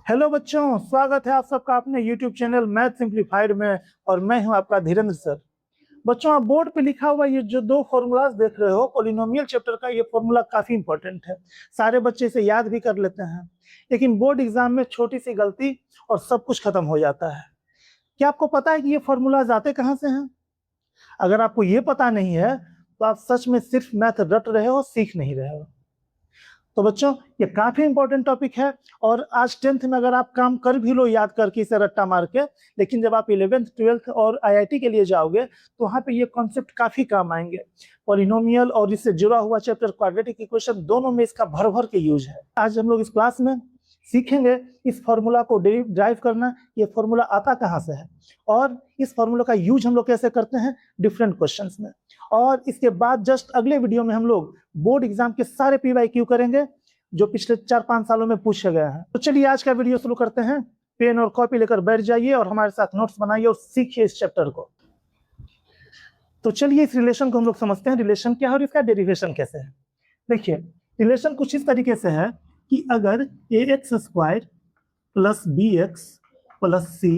Hello बच्चों, स्वागत है आप सबका अपने YouTube चैनल मैथ सिंप्लीफाइड में। और मैं हूं आपका धीरेन्द्र सर। बच्चों, आप बोर्ड पे लिखा हुआ ये जो दो फॉर्मूलाज देख रहे हो पॉलिनोमियल चैप्टर का, ये फॉर्मूला काफी इंपॉर्टेंट है। सारे बच्चे इसे याद भी कर लेते हैं, लेकिन बोर्ड एग्जाम में छोटी सी गलती और सब कुछ खत्म हो जाता है। क्या आपको पता है कि ये फॉर्मूलाज आते कहाँ से हैं? अगर आपको ये पता नहीं है तो आप सच में सिर्फ मैथ रट रहे हो, सीख नहीं रहे हो। तो बच्चों, ये काफी इंपॉर्टेंट टॉपिक है। और आज 10th में अगर आप काम कर भी लो याद करके इसे रट्टा मार के, लेकिन जब आप 11th 12th और IIT के लिए जाओगे तो वहाँ पे ये कॉन्सेप्ट काफी काम आएंगे। पॉलिनोमियल और इससे जुड़ा हुआ चैप्टर क्वाड्रेटिक इक्वेशन, दोनों में इसका भर भर के यूज है। आज हम लोग इस क्लास में सीखेंगे इस फॉर्मूला को ड्राइव करना, ये फॉर्मूला आता कहाँ से है और इस फॉर्मूला का यूज हम लोग कैसे करते हैं डिफरेंट क्वेश्चंस में। और इसके बाद जस्ट अगले वीडियो में हम लोग बोर्ड एग्जाम के सारे PYQ करेंगे जो पिछले 4-5 सालों में पूछे गए हैं। तो चलिए आज का वीडियो शुरू करते हैं। पेन और कॉपी लेकर बैठ जाइए और हमारे साथ नोट्स बनाइए और सीखिए इस चैप्टर को। तो चलिए इस रिलेशन को हम लोग समझते हैं, रिलेशन क्या है और इसका डेरिवेशन कैसे है। देखिए, रिलेशन कुछ इस तरीके से है कि अगर ax² plus bx plus c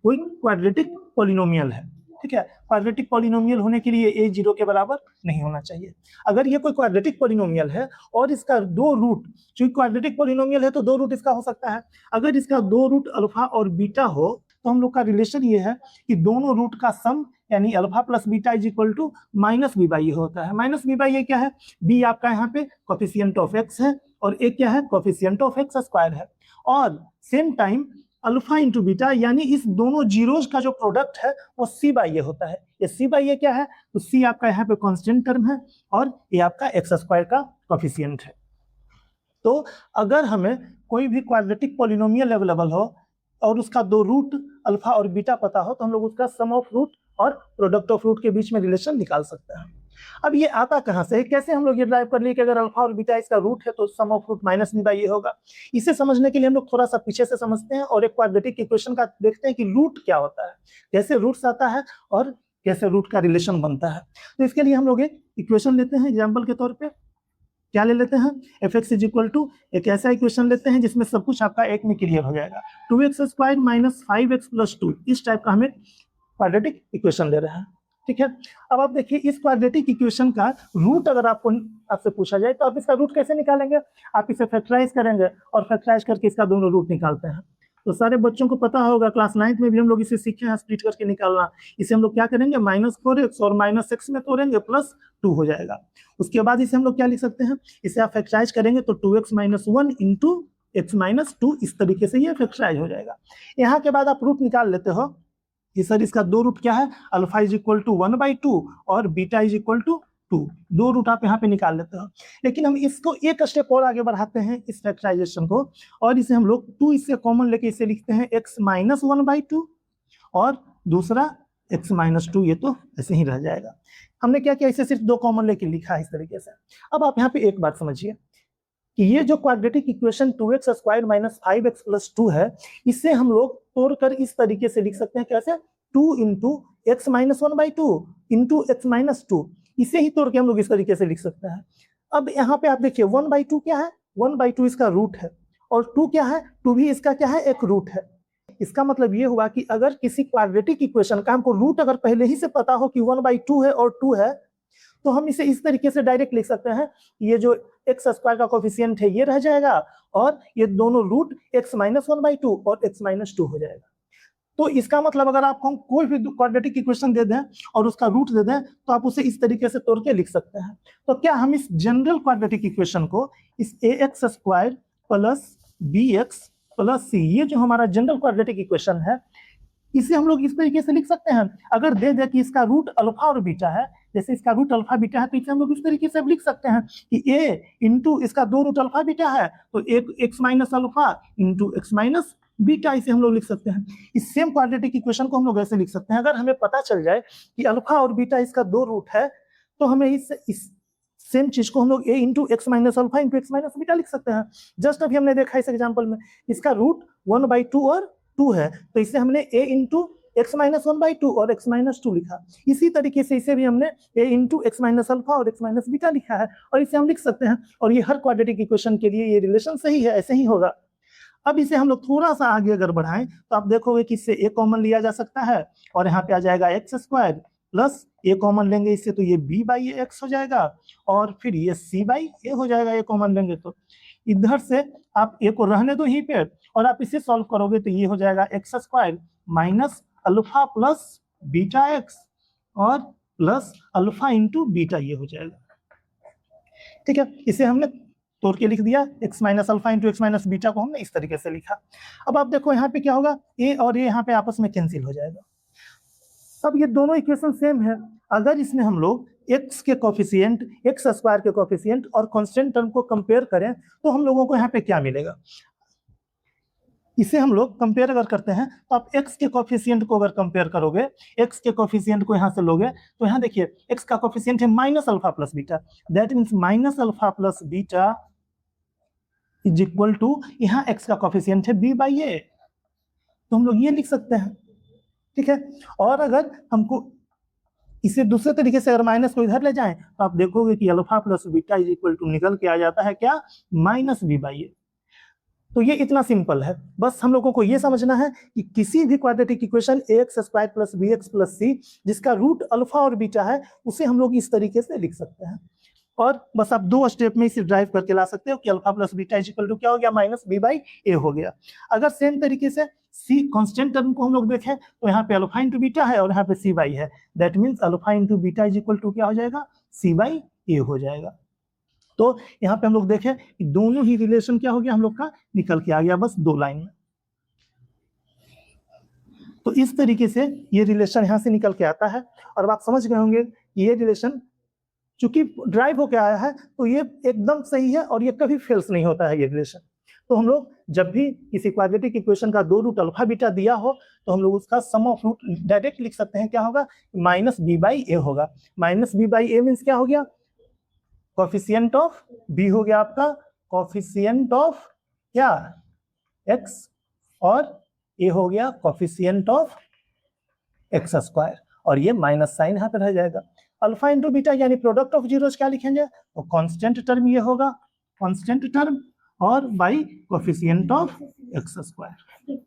कोई क्वाड्रेटिक पॉलिनोमियल है, ठीक है। क्वाड्रेटिक पॉलिनोमियल होने के लिए a 0 के बराबर नहीं होना चाहिए। अगर ये कोई क्वाड्रेटिक पॉलिनोमियल है और इसका दो रूट, चूंकि क्वाड्रेटिक पॉलिनोमियल है तो दो रूट इसका हो सकता है। अगर इसका दो रूट अल्फा और बीटा हो तो हम लोग का रिलेशन ये है कि दोनों रूट का सम यानी alpha plus beta is equal to minus B by a होता है। माइनस बी बाई ए क्या है? बी आपका यहाँ पे कोफिशिएंट ऑफ एक्स है और ए क्या है? कोफिशिएंट ऑफ एक्स स्क्वायर है। और same time alpha into beta यानी इस दोनों जीरोज का जो प्रोडक्ट है वो सी बाई ए होता है। ये सी बाई ए क्या है? तो सी आपका यहाँ पे कांस्टेंट टर्म है और ये आपका एक्स स्क्वायर का कोफिशिएंट है। तो अगर हमें कोई भी क्वाड्रेटिक पॉलिनोमियल अवेलेबल हो और उसका दो रूट अल्फा और बीटा पता हो तो हम लोग उसका सम ऑफ रूट और प्रोडक्ट ऑफ रूट के बीच में रिलेशन निकाल सकते हैं। अब ये आता कहाँ से है? कैसे हम लोग ये ड्राइव कर लिए कि अगर अल्फा और बीटा इसका रूट है तो sum of root minus B by ए होगा। इसे समझने के लिए हम लोग थोड़ा सा पीछे से समझते हैं और एक क्वाड्रेटिक इक्वेशन का देखते हैं कि रूट क्या होता है, कैसे रूट्स आता है और कैसे रूट का रिलेशन बनता है। तो इसके लिए हम लोग एक इक्वेशन लेते हैं एग्जाम्पल के तौर पर। क्या ले लेते हैं? F X is equal to एक ऐसा इक्वेशन लेते हैं जिसमें सब कुछ आपका एक में क्लियर हो जाएगा। 2x² माइनस 5x प्लस 2, इस टाइप का हमें क्वाड्रेटिक इक्वेशन ले रहे हैं, ठीक है। अब आप देखिए इस क्वाड्रेटिक इक्वेशन का रूट अगर आपसे पूछा जाए तो आप इसका रूट कैसे निकालेंगे? आप इसे फैक्टराइज करेंगे और फैक्टराइज करके इसका दोनों रूट निकालते हैं। तो सारे बच्चों को पता होगा, क्लास 9th में भी हम लोग इसे सीखे हैं स्प्लिट करके निकालना। इसे हम लोग क्या करेंगे? -4x और -x में तोड़ेंगे प्लस 2 हो जाएगा। उसके बाद इसे हम लोग क्या लिख सकते हैं? इसे आप फैक्टराइज करेंगे तो 2x - 1 इंटू x - 2, इस तरीके से ये फैक्टराइज हो जाएगा। यहाँ के बाद आप रूट निकाल लेते हो कि सर इसका दो रूट क्या है? अल्फा इज इक्वल टू 1/2 और बीटा इज इक्वल टू 2। दो रूट आप यहाँ पे निकाल लेते हो। लेकिन हम इसको एक स्टेप और आगे बढ़ाते हैं इस फैक्टराइजेशन को, और इसे हम लोग 2 इससे कॉमन लेके इसे लिखते हैं x - 1/2 और दूसरा x - 2, ये तो ऐसे ही रह जाएगा। हमने क्या किया? इसे सिर्फ दो कॉमन लेके लिखा है इस तरीके से। अब आप यहाँ पे एक बात समझिए कि ये जो quadratic equation 2x² minus 5x plus 2 है, इसे हम लोग तोड़कर इस तरीके से लिख सकते हैं। कैसे? 2 इंटू x - 1/2 इंटू x - 2, इसे ही तोड़ के हम लोग इस तरीके से लिख सकते हैं। अब यहाँ पे आप देखिए 1/2 क्या है? 1/2 इसका रूट है और 2 क्या है? 2 भी इसका क्या है? एक रूट है। इसका मतलब ये हुआ कि अगर किसी क्वाड्रेटिक इक्वेशन का हमको रूट अगर पहले ही से पता हो कि 1/2 है और 2 है, तो हम इसे इस तरीके से डायरेक्ट लिख सकते हैं। ये जो एक्स स्क्वायर का कोफिशिएंट है ये रह जाएगा और ये दोनों रूट x - 1/2 और x - 2 हो जाएगा। तो इसका मतलब अगर आपको हम कोई भी क्वाड्रेटिक इक्वेशन दे दें और उसका रूट दे दें तो आप उसे इस तरीके से तोड़ के लिख सकते हैं। तो क्या हम इस जनरल क्वाड्रेटिक इक्वेशन को इस ax² plus bx plus c, ये जो हमारा जनरल क्वाड्रेटिक इक्वेशन है, इसे हम लोग इस तरीके से लिख सकते हैं। अगर दे दे कि इसका रूट अल्फा और बीटा है, जैसे इसका रूट अल्फा बीटा है, तो इसे हम लोग इस तरीके से लिख सकते हैं कि a इंटू इसका दो रूट अल्फा बीटा है तो एक x minus alpha into x minus beta, इसे हम लोग लिख सकते हैं। इस सेम क्वाड्रेटिक इक्वेशन को हम लोग ऐसे लिख सकते हैं। अगर हमें पता चल जाए कि अल्फा और बीटा इसका दो रूट है तो हमें इस सेम चीज को हम लोग a into x minus alpha into x minus beta लिख सकते हैं। जस्ट अभी हमने देखा इस एग्जाम्पल में इसका रूट 1/2 और 2 है, तो इसे हमने a इंटू x - 1/2 और x - 2 लिखा। इसी तरीके से इसे भी हमने a into x minus alpha और एक्स माइनस बीटा लिखा है और इसे हम लिख सकते हैं। और ये हर क्वाड्रेटिक इक्वेशन के लिए ये रिलेशन सही है, ऐसे ही होगा। अब इसे हम लोग थोड़ा सा आगे अगर बढ़ाएं तो आप देखोगे कि इससे ए कॉमन लिया जा सकता है और यहाँ पे आ जाएगा एक्स स्क्वायर प्लस ए कॉमन लेंगे इससे तो ये बी बाई एक्स हो जाएगा और फिर ये सी बाई ए हो जाएगा, ए कॉमन लेंगे तो इधर से आप ए को रहने दो यहीं पे और आप इसे सॉल्व करोगे तो ये हो जाएगा x square minus alpha plus beta x और प्लस अल्फा इंटू बीटा ये हो जाएगा। ठीक है, इसे हमने तोड़ के लिख दिया, x minus alpha into x minus beta को हमने इस तरीके से लिखा। अब आप देखो यहाँ पे क्या होगा, a और a यहाँ पे आपस में कैंसिल हो जाएगा। अब ये दोनों इक्वेशन सेम है, अगर इसमें हम लोग x के कोफिशिएंट, एक्स स्क्वायर के कोफिशिएंट और कांस्टेंट टर्म को कंपेयर करें तो हम लोगों को यहाँ पे क्या मिलेगा। इसे हम लोग कंपेयर अगर करते हैं तो आप x के कोफिशिएंट को अगर कंपेयर करोगे, x के कोफिशिएंट को यहाँ से लोगे तो यहाँ देखिए x का कोफिशिएंट है minus alpha plus beta, that means minus alpha plus beta is equal to यहाँ x का कोफिशिएंट है b बाई ए, तो हम लोग ये लिख सकते हैं। ठीक है, और अगर हमको इसे दूसरे तरीके से अगर माइनस को इधर ले जाएं तो आप देखोगे कि alpha plus beta is equal to निकल के आ जाता है क्या, माइनस बी बाई ए। तो ये इतना सिंपल है, बस हम लोगों को ये समझना है कि किसी भी quadratic equation ax square plus b x plus c जिसका रूट अल्फा और बीटा है उसे हम लोग इस तरीके से लिख सकते हैं और बस आप दो स्टेप में इसे ड्राइव करके ला सकते हो कि alpha plus beta is equal to क्या हो गया, माइनस बी बाई ए हो गया। अगर सेम तरीके से सी कांस्टेंट टर्म को हम लोग देखें तो यहाँ पे अल्फा इंटू बीटा है और यहाँ पे सी बाई है, that means alpha into beta is equal to क्या हो जाएगा, सी बाई ए हो जाएगा। तो यहाँ पे हम लोग देखें कि दोनों ही रिलेशन क्या हो गया हम लोग का निकल के आ गया बस दो लाइन में। तो इस तरीके से ये रिलेशन यहाँ से निकल के आता है और अब आप समझ गए होंगे कि ये रिलेशन चूंकि ड्राइव होके आया है तो ये एकदम सही है और ये कभी फेल्स नहीं होता है ये रिलेशन। तो हम लोग जब भी किसी क्वाड्रेटिक इक्वेशन का दो रूट अल्फा बीटा दिया हो तो हम लोग उसका सम ऑफ रूट डायरेक्ट लिख सकते हैं, क्या होगा, माइनस बी बाई ए होगा। Minus B by A means क्या हो गया, कोफिशिएंट ऑफ b हो गया आपका कोफिशिएंट ऑफ क्या x और a हो गया कोफिशिएंट ऑफ एक्स स्क्वायर और ये माइनस साइन यहाँ पे रह जाएगा। अल्फा इंटू बीटा यानी प्रोडक्ट ऑफ जीरोज क्या लिखेंगे, तो कांस्टेंट टर्म ये होगा, कांस्टेंट टर्म और by coefficient of x square.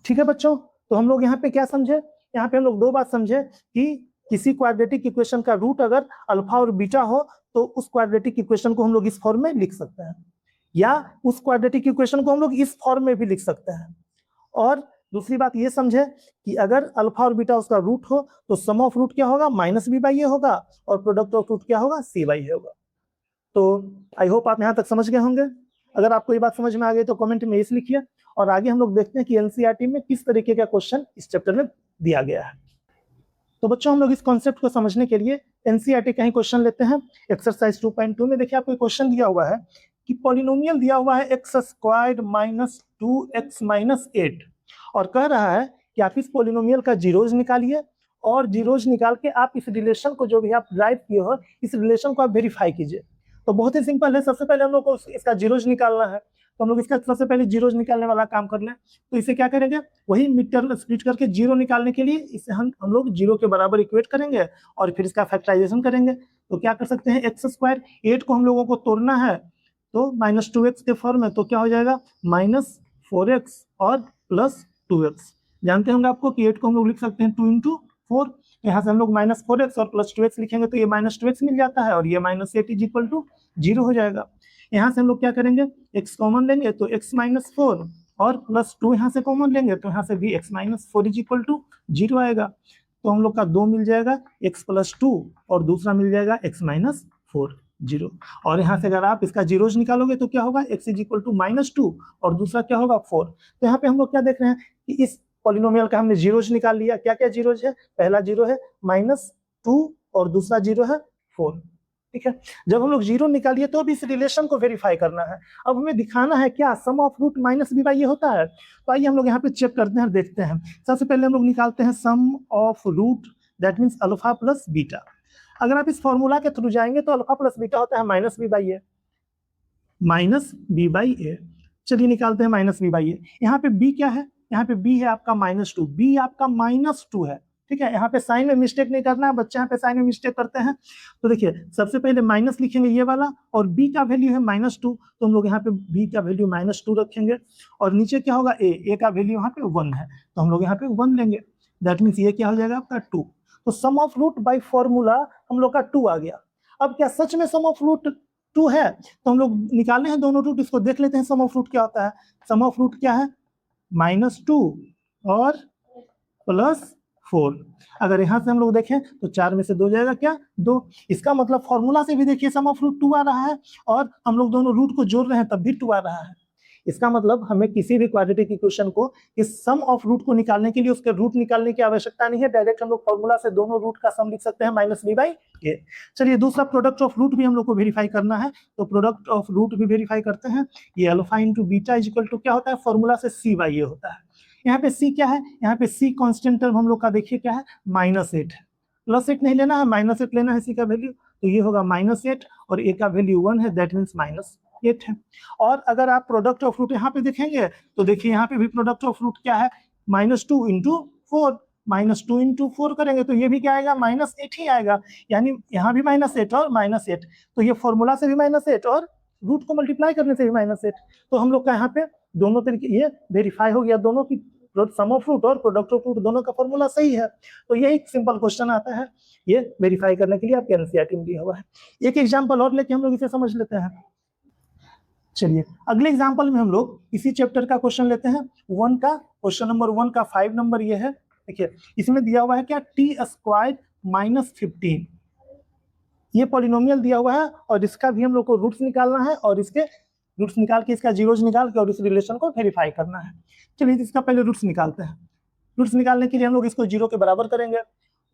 ठीक है बच्चों, तो हम लोग यहाँ पे क्या समझे, यहाँ पे हम लोग दो बात समझे कि किसी क्वाड्रेटिक इक्वेशन का रूट अगर अल्फा और बीटा हो तो उस क्वाड्रेटिक इक्वेशन को हम लोग इस फॉर्म में लिख सकते हैं या उस क्वाड्रेटिक इक्वेशन को हम लोग इस फॉर्म में भी लिख सकते हैं। और दूसरी बात ये समझे कि अगर अल्फा और बीटा उसका रूट हो तो सम ऑफ रूट क्या होगा, माइनस बी बाई ए होगा और प्रोडक्ट ऑफ रूट क्या होगा, सी बाई ए होगा। तो आई होप आप यहाँ तक समझ गए होंगे। अगर आपको ये बात समझ में आ गई तो कमेंट में इस लिखिए और आगे हम लोग देखते हैं कि एनसीईआरटी में किस तरीके का क्वेश्चन इस चैप्टर में दिया गया है। तो बच्चों हम लोग इस कॉन्सेप्ट को समझने के लिए एनसीईआरटी का ही क्वेश्चन लेते हैं। एक्सरसाइज 2.2 में देखिए आपको क्वेश्चन दिया हुआ है कि पॉलिनोमियल दिया हुआ है x squared minus 2x minus 8 और कह रहा है कि आप इस पॉलिनोमियल का जीरोज निकालिए और जीरोज निकाल के आप इस रिलेशन को जो भी आप ड्राइव किए हो इस रिलेशन को आप वेरीफाई कीजिए। तो बहुत ही सिंपल है, सबसे पहले हम लोग को इसका जीरोज निकालना है तो हम लोग इसका सबसे पहले जीरोज निकालने वाला काम कर लें। तो इसे क्या करेंगे, वही मिड टर्म स्प्लिट करके जीरो निकालने के लिए इसे हम लोग जीरो के बराबर इक्वेट करेंगे और फिर इसका फैक्टराइजेशन करेंगे। तो क्या कर सकते हैं, एक्स स्क्वायर 8 को हम लोगों को तोड़ना है तो माइनस 2x के फॉर्म में, तो क्या हो जाएगा माइनस 4x और प्लस 2x। जानते होंगे आपको कि 8 को हम लोग लिख सकते हैं 2 इंटू 4, यहाँ से हम लोग माइनस 4x और प्लस 2x लिखेंगे तो ये माइनस 2x मिल जाता है और ये माइनस 8 इज इक्वल टू 0 हो जाएगा। यहाँ से हम लोग क्या करेंगे, x कॉमन लेंगे तो x माइनस 4 और प्लस 2 यहाँ से कॉमन लेंगे तो यहाँ से भी x minus 4 is equal to 0 आएगा। तो हम लोग का 2 मिल जाएगा x प्लस 2 और दूसरा मिल जाएगा x माइनस 4 0। और यहाँ से अगर आप इसका जीरोज निकालोगे तो क्या होगा, x is equal to minus 2 और दूसरा क्या होगा 4। तो यहाँ पे हम लोग क्या देख रहे हैं कि इस पॉलिनोमियल का हमने जीरोज निकाल लिया। क्या क्या जीरोज है, पहला जीरो है माइनस 2 और दूसरा जीरो है 4। ठीक है, जब हम लोग जीरो निकालिए तो भी इस रिलेशन को वेरीफाई करना है। अब हमें दिखाना है क्या, sum of root minus B by a होता है। तो आइए हम लोग यहाँ पे चेक करते हैं, देखते हैं। सबसे पहले हम लोग निकालते हैं sum of root, that means alpha plus beta. अगर आप इस फॉर्मूला के थ्रू जाएंगे तो अल्फा प्लस बीटा होता है minus B by a, minus B by a. चलिए निकालते हैं माइनस बी बाई ए। यहाँ पे बी क्या है, यहाँ पे बी है आपका माइनस 2, बी आपका माइनस 2 है ठीक है, यहाँ पे साइन में मिस्टेक नहीं करना है, बच्चे यहाँ पे साइन में मिस्टेक करते हैं। तो देखिए सबसे पहले माइनस लिखेंगे ये वाला, और b का वैल्यू है -2, तो हम लोग यहाँ पे b का वैल्यू -2 रखेंगे, और नीचे क्या होगा a का वैल्यू यहाँ पे 1 है, तो हम लोग यहाँ पे 1 लेंगे। दैट मीन्स ये क्या हो जाएगा आपका 2। तो sum of root by formula हम लोग का 2 आ गया। अब क्या सच में सम ऑफ रूट 2 है? तो हम लोग निकाले हैं दोनों रूट, इसको देख लेते हैं सम ऑफ रूट क्या होता है। सम ऑफ रूट क्या है? -2 और +4। अगर यहाँ से हम लोग देखें तो 4 में से 2 जाएगा क्या? 2। इसका मतलब फॉर्मूला से भी देखिए सम ऑफ रूट 2 आ रहा है, और हम लोग दोनों रूट को जोड़ रहे हैं तब भी 2 आ रहा है। इसका मतलब हमें किसी भी क्वाड्रेटिक इक्वेशन को इस सम ऑफ रूट को निकालने के लिए उसके रूट निकालने की आवश्यकता नहीं है, डायरेक्ट हम लोग फॉर्मूला से दोनों रूट का सम लिख सकते हैं -b/a। चलिए दूसरा प्रोडक्ट ऑफ रूट भी हम लोग को वेरीफाई करना है, तो प्रोडक्ट ऑफ रूट भी वेरीफाई करते हैं। ये alpha into beta equal to क्या होता है? फॉर्मूला से c/a होता है। यहाँ पे c क्या है? यहाँ पे c कांस्टेंट टर्म हम लोग का देखिए क्या है? -8 है। +8 नहीं लेना है, -8 लेना है c का वैल्यू, तो ये होगा -8 और a का वैल्यू 1 है, दैट मीन्स -8 है। और अगर आप प्रोडक्ट ऑफ रूट यहाँ पे देखेंगे तो देखिए यहाँ पे भी प्रोडक्ट ऑफ रूट क्या है? -2 इंटू 4, -2 इंटू 4 करेंगे तो ये भी क्या आएगा? -8 ही आएगा, यानी यहाँ भी -8 और -8, तो ये फॉर्मूला से भी -8 और रूट को मल्टीप्लाई करने से भी -8। तो हम लोग का यहाँ पे दोनों तरीके ये वेरीफाई हो गया, दोनों की सम ऑफ रूट और प्रोडक्ट ऑफ रूट दोनों का फॉर्मूला सही है। तो ये एक सिंपल क्वेश्चन आता है, ये वेरीफाई करने के लिए आपके एनसीईआरटी में दिया हुआ है। एक एग्जांपल और लेके हम लोग इसे समझ लेते हैं। चलिए अगले एग्जांपल में हम लोग इसी चैप्टर का क्वेश्चन लेते हैं, 1 का क्वेश्चन नंबर 1 का 5 नंबर ये है। देखिए इसमें दिया हुआ है क्या? t² -15। ये पॉलिनोमियल दिया हुआ है और इसका भी हम लोग को रूट्स निकालना है, और इसके रूट्स निकाल के इसका जीरोज निकाल के और इस रिलेशन को वेरीफाई करना है। चलिए इसका पहले रूट्स निकालते हैं। रूट्स निकालने के लिए हम लोग इसको 0 के बराबर करेंगे।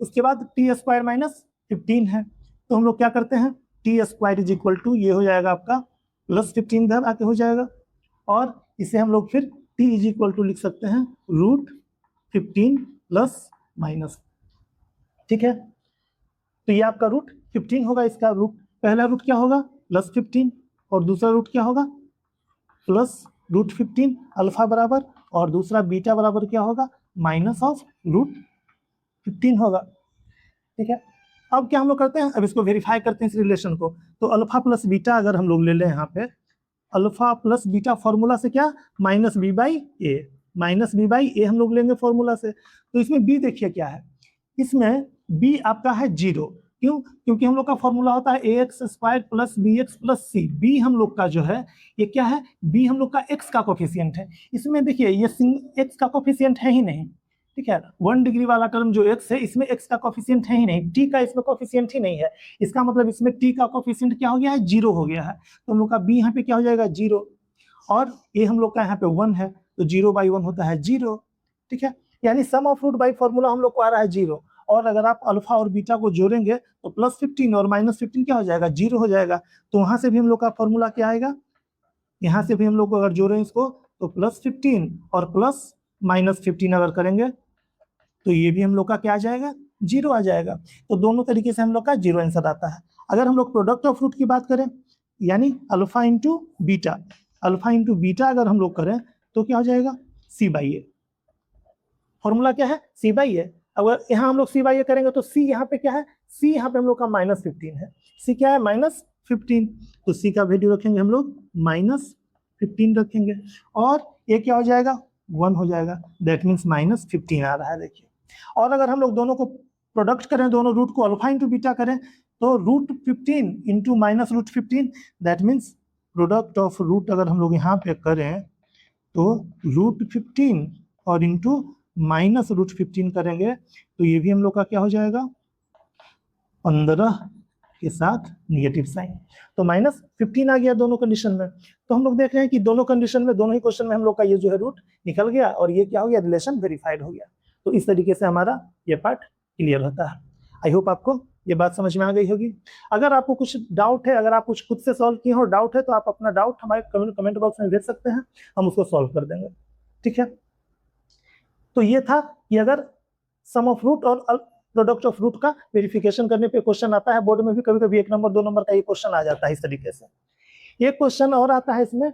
उसके बाद t² -15 है, तो हम लोग क्या करते हैं? t² ये हो जाएगा आपका +15 इधर आके हो जाएगा, और इसे हम लोग फिर t लिख सकते हैं √15 प्लस माइनस। ठीक है, तो ये आपका √15 होगा। इसका रूट पहला रूट क्या होगा? +15, और दूसरा रूट क्या होगा? +√15 अल्फा बराबर, और दूसरा बीटा बराबर क्या होगा? -√15 होगा। ठीक है, अब क्या हम लोग करते हैं? अब इसको वेरीफाई करते हैं इस रिलेशन को। तो अल्फा प्लस बीटा अगर हम लोग ले लें यहाँ पे, अल्फा प्लस बीटा फॉर्मूला से क्या? -b/a हम लोग लेंगे फॉर्मूला से। तो इसमें b देखिए क्या है? इसमें b आपका है 0। क्यों? क्योंकि हम लोग का फॉर्मूला होता है ax² + bx + c। b हम लोग का जो है ये क्या है? b हम लोग का x का कोफिशिएंट है। इसमें देखिए ये x का कोफिशिएंट है ही नहीं। ठीक है, 1 डिग्री वाला टर्म जो x है इसमें x का कोफिशिएंट है ही नहीं, t का इसमें कोफिशिएंट ही नहीं है। इसका मतलब इसमें t का कोफिशिएंट क्या हो गया है? 0 हो गया है। तो हम लोग का b यहाँ पे क्या हो जाएगा? 0, और a हम लोग का यहाँ पे 1 है, तो 0/1 होता है 0। ठीक है, यानी सम ऑफ रूट बाई फॉर्मूला हम लोग को आ रहा है 0, और अगर आप अल्फा और बीटा को जोड़ेंगे तो +15 और -15 क्या हो जाएगा? 0 हो जाएगा। तो वहां से भी हम लोग का फॉर्मूला क्या आएगा? यहाँ से भी हम लोग को अगर जोड़ें इसको तो +15 और +15 अगर करेंगे तो ये भी हम लोग का क्या आ जाएगा? 0 आ जाएगा। तो दोनों तरीके से हम लोग का 0 आंसर आता है। अगर हम लोग प्रोडक्ट ऑफ रूट की बात करें, यानी अल्फा इंटू बीटा अगर हम लोग करें तो क्या हो जाएगा? c/a। फॉर्मूला क्या है? c/a। अगर यहाँ हम लोग c/a करेंगे तो c यहाँ पे क्या है? c यहाँ पे हम लोग का -15 है। c क्या है? -15, तो c का वैल्यू रखेंगे हम लोग -15 रखेंगे, और ये क्या हो जाएगा? 1 हो जाएगा। दैट मीन्स -15 आ रहा है। देखिए, और अगर हम लोग दोनों को प्रोडक्ट करें, दोनों रूट को अल्फा इंटू बीटा करें तो √15 into -√15, that means product of root अगर हम लोग यहाँ पे करें तो √15 और इंटू -√15 करेंगे तो ये भी हम लोग का क्या हो जाएगा? 15 के साथ नेगेटिव साइन, तो -15 आ गया दोनों कंडीशन में। तो हम लोग देख रहे हैं कि दोनों कंडीशन में, दोनों ही क्वेश्चन में हम लोग का ये जो है रूट निकल गया, और ये क्या हो गया? रिलेशन वेरीफाइड हो गया। तो इस तरीके से हमारा ये पार्ट क्लियर होता है। आई होप आपको ये बात समझ में आ गई होगी। अगर आपको कुछ डाउट है, अगर आप कुछ खुद से सॉल्व किए हो डाउट है, तो आप अपना डाउट हमारे कमेंट बॉक्स में भेज सकते हैं, हम उसको सॉल्व कर देंगे। ठीक है, तो ये था कि अगर सम ऑफ रूट और प्रोडक्ट ऑफ रूट का वेरिफिकेशन करने पे क्वेश्चन आता है, बोर्ड में भी कभी कभी 1 नंबर 2 नंबर का ये क्वेश्चन आ जाता है इस तरीके से। एक क्वेश्चन और आता है इसमें,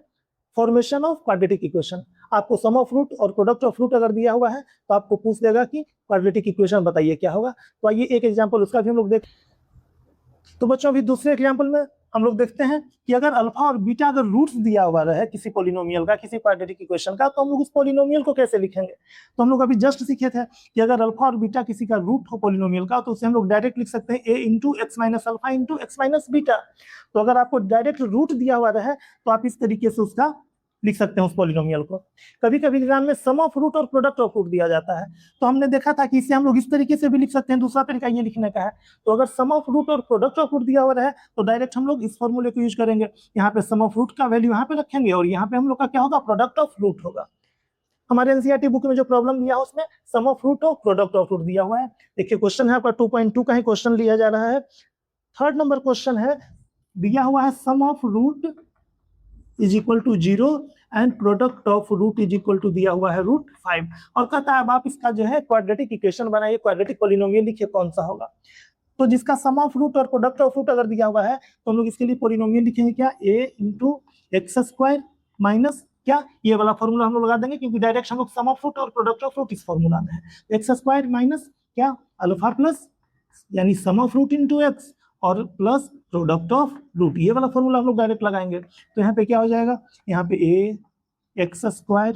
फॉर्मेशन ऑफ क्वाड्रेटिक इक्वेशन। आपको सम ऑफ रूट और प्रोडक्ट ऑफ रूट अगर दिया हुआ है तो आपको पूछ देगा कि क्वाड्रेटिक इक्वेशन बताइए क्या होगा। तो आइए एक एग्जांपल उसका भी हम लोग देख। तो बच्चों अभी दूसरे एग्जांपल में हम लोग देखते हैं कि अगर अल्फा और बीटा अगर रूट्स दिया हुआ रहे किसी पॉलिनोमियल का, किसी क्वाड्रेटिक इक्वेशन का, तो हम लोग उस पॉलिनोमियल को कैसे लिखेंगे। तो हम लोग अभी जस्ट सीखे थे कि अगर अल्फा और बीटा किसी का रूट हो पॉलिनोमियल का, तो उसे हम लोग डायरेक्ट लिख सकते हैं a into x minus alpha into x minus beta. तो अगर आपको डायरेक्ट रूट दिया हुआ रहे तो आप इस तरीके से उसका लिख सकते हैं उस पॉलिनोमियल को। कभी कभी एग्जाम में सम ऑफ रूट और प्रोडक्ट ऑफ रूट दिया जाता है, तो हमने देखा था कि इसे हम लोग इस तरीके से भी लिख सकते हैं। दूसरा तरीका ये लिखने का है, तो अगर सम ऑफ रूट और प्रोडक्ट ऑफ रूट दिया हुआ है तो डायरेक्ट हम लोग इस फॉर्मूले को यूज करेंगे। यहाँ पे सम ऑफ रूट का वैल्यू यहाँ पे रखेंगे और यहाँ पे हम लोग का क्या होगा, प्रोडक्ट ऑफ रूट होगा। हमारे एनसीईआरटी बुक में जो प्रॉब्लम दिया है उसमें सम ऑफ रूट और प्रोडक्ट ऑफ रूट दिया हुआ है। देखिए क्वेश्चन है आपका 2.2 का ही क्वेश्चन लिया जा रहा है। 3rd नंबर क्वेश्चन है, दिया हुआ है sum of root is equal to 0 and product of root is equal to दिया हुआ है √5 और कहता है अब आप इसका जो है क्वाड्रेटिक इक्वेशन बनाइए, क्वाड्रेटिक पॉलिनोमियल लिखिए कौन सा होगा। तो जिसका सम ऑफ रूट और प्रोडक्ट ऑफ रूट अगर दिया हुआ है तो हम लोग इसके लिए पॉलिनोमियल लिखेंगे क्या, a into x square minus क्या, ये वाला फॉर्मूला हम लोग लगा देंगे क्योंकि डायरेक्ट हम लोग सम ऑफ रूट और प्रोडक्ट ऑफ रूट इस फॉर्मूला में है। एक्स स्क्वायर माइनस क्या, अल्फा प्लस यानी सम ऑफ रूट इंटू एक्स और प्लस प्रोडक्ट ऑफ रूट, ये वाला फॉर्मूला हम लोग डायरेक्ट लगाएंगे। तो यहाँ पे क्या हो जाएगा, यहाँ पे a x square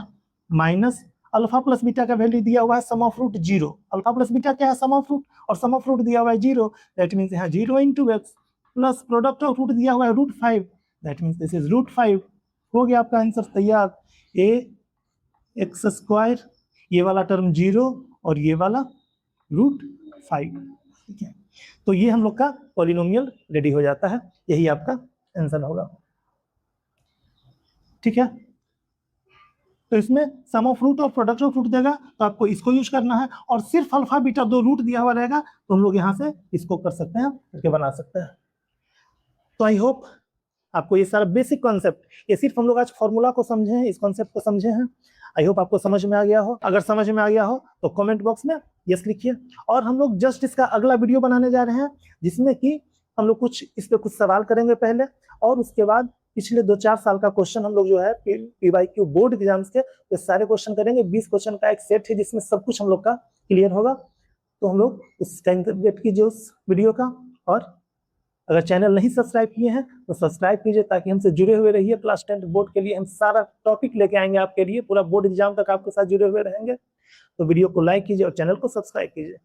minus alpha plus beta का वैल्यू दिया हुआ है sum of root 0, alpha plus beta क्या है, सम ऑफ रूट, और सम ऑफ रूट दिया हुआ है 0, दैट मीन्स यहाँ 0 into X plus product of root दिया हुआ है √5, दैट मीन्स दिस इज √5। हो गया आपका आंसर तैयार, a एक्स स्क्वायर, ये वाला टर्म 0 और ये वाला √5। ठीक है, तो ये हम लोग का पॉलिनोमियल रेडी हो जाता है, यही आपका आंसर होगा। ठीक है, तो इसमें सम ऑफ रूट और प्रोडक्ट ऑफ रूट देगा तो आपको इसको यूज करना है, और सिर्फ अल्फा बीटा 2 रूट दिया हुआ रहेगा तो हम लोग यहाँ से इसको कर सकते हैं, करके बना सकते हैं। तो आई होप आपको ये सारा बेसिक कॉन्सेप्ट, ये सिर्फ हम लोग आज फॉर्मूला को समझे हैं, इस कॉन्सेप्ट को समझे हैं। आई होप आपको समझ में आ गया हो। अगर समझ में आ गया हो तो कमेंट बॉक्स में यस लिखिए। और हम लोग जस्ट इसका अगला वीडियो बनाने जा रहे हैं जिसमें कि हम लोग इस पे कुछ सवाल करेंगे पहले, और उसके बाद पिछले 2-4 साल का क्वेश्चन हम लोग जो है PYQ बोर्ड एग्जाम्स के तो सारे क्वेश्चन करेंगे। 20 क्वेश्चन का एक सेट है जिसमें सब कुछ हम लोग का क्लियर होगा। तो हम लोग उस टाइम वेट कीजिए उस वीडियो का, और अगर चैनल नहीं सब्सक्राइब किए हैं तो सब्सक्राइब कीजिए ताकि हमसे जुड़े हुए रहिए। क्लास 10 बोर्ड के लिए हम सारा टॉपिक लेके आएंगे आपके लिए, पूरा बोर्ड एग्जाम तक आपके साथ जुड़े हुए रहेंगे। तो वीडियो को लाइक कीजिए और चैनल को सब्सक्राइब कीजिए।